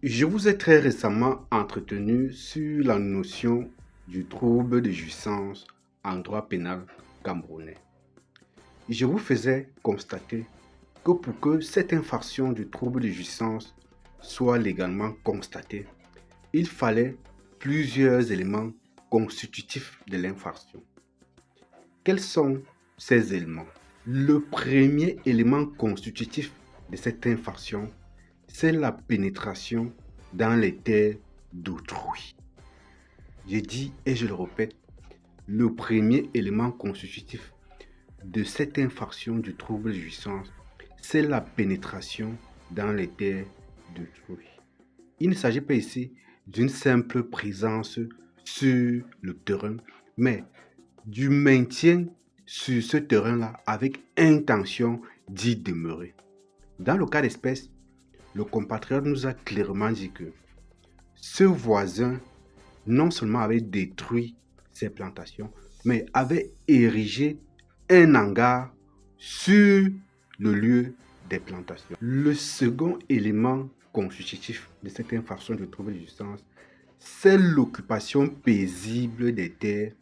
Je vous ai très récemment entretenu sur la notion du trouble de jouissance en droit pénal camerounais. Je vous faisais constater que pour que cette infraction du trouble de jouissance soit légalement constatée, il fallait plusieurs éléments constitutifs de l'infraction. Quels sont ces éléments? Le premier élément constitutif de cette infraction, c'est la pénétration dans les terres d'autrui. Je dis et je le répète, le premier élément constitutif de cette infraction du trouble de jouissance, c'est la pénétration dans les terres d'autrui. Il ne s'agit pas ici d'une simple présence sur le terrain, mais du maintien sur ce terrain-là avec intention d'y demeurer. Dans le cas d'espèce, le compatriote nous a clairement dit que ce voisin non seulement avait détruit ses plantations, mais avait érigé un hangar sur le lieu des plantations. Le second élément constitutif de cette infraction de trouble de jouissance, c'est l'occupation paisible des terres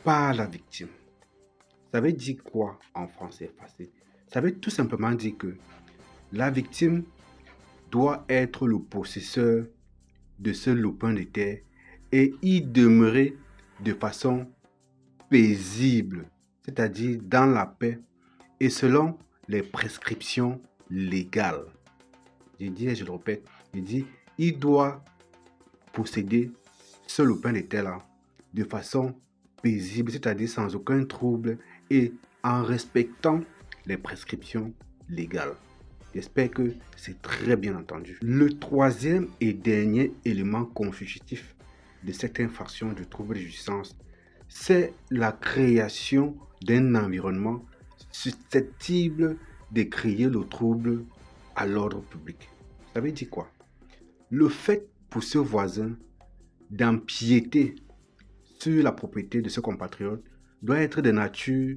par la victime. Ça veut dire quoi en français facile? Ça veut tout simplement dire que la victime doit être le possesseur de ce lopin de terre et y demeurer de façon paisible, c'est-à-dire dans la paix et selon les prescriptions légales. Je dis et je le répète, je dis, il doit posséder ce lopin de terre-là de façon paisible, c'est-à-dire sans aucun trouble et en respectant les prescriptions légales. J'espère que c'est très bien entendu. Le troisième et dernier élément constitutif de cette infraction de trouble de jouissance, c'est la création d'un environnement susceptible de créer le trouble à l'ordre public. Ça veut dire quoi? Le fait pour ce voisin d'empiéter sur la propriété de ce compatriote doit être de nature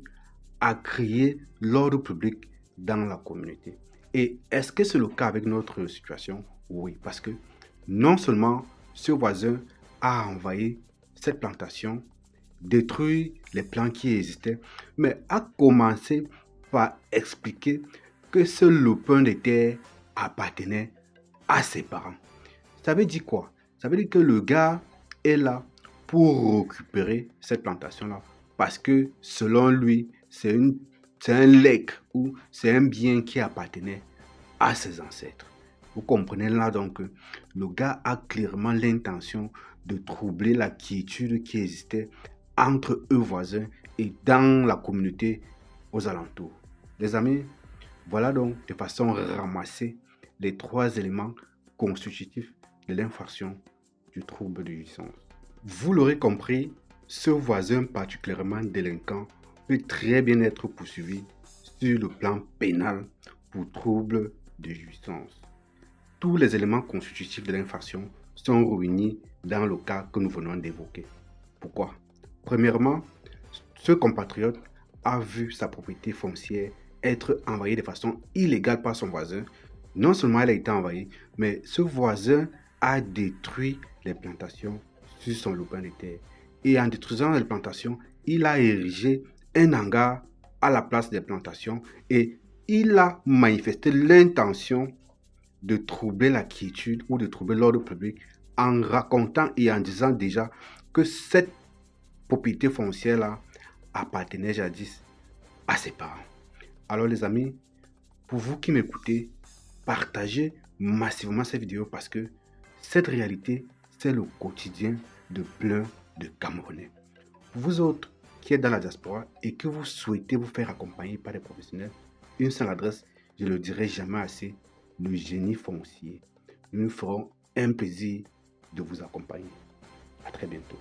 à créer l'ordre public dans la communauté. Et est-ce que c'est le cas avec notre situation? Oui, parce que non seulement ce voisin a envahi cette plantation, détruit les plants qui existaient, mais a commencé par expliquer que ce lopin de terre appartenait à ses parents. Ça veut dire quoi? Ça veut dire que le gars est là pour récupérer cette plantation-là parce que selon lui, c'est un legs ou c'est un bien qui appartenait à ses ancêtres. Vous comprenez là donc que le gars a clairement l'intention de troubler la quiétude qui existait entre eux voisins et dans la communauté aux alentours. Les amis, voilà donc de façon ramassée les trois éléments constitutifs de l'infraction du trouble de jouissance. Vous l'aurez compris, ce voisin particulièrement délinquant peut très bien être poursuivi sur le plan pénal pour trouble de jouissance. Tous les éléments constitutifs de l'infraction sont réunis dans le cas que nous venons d'évoquer. Pourquoi? Premièrement, ce compatriote a vu sa propriété foncière être envahie de façon illégale par son voisin. Non seulement elle a été envahie, mais ce voisin a détruit les plantations sur son lopin de terre. Et en détruisant les plantations, il a érigé un hangar à la place des plantations et il a manifesté l'intention de troubler la quiétude ou de troubler l'ordre public en racontant et en disant déjà que cette propriété foncière-là appartenait jadis à ses parents. Alors les amis, pour vous qui m'écoutez, partagez massivement cette vidéo parce que cette réalité, c'est le quotidien de plein de Camerounais. Pour vous autres qui êtes dans la diaspora et que vous souhaitez vous faire accompagner par des professionnels, une seule adresse, je ne le dirai jamais assez, le génie foncier. Nous nous ferons un plaisir de vous accompagner. À très bientôt.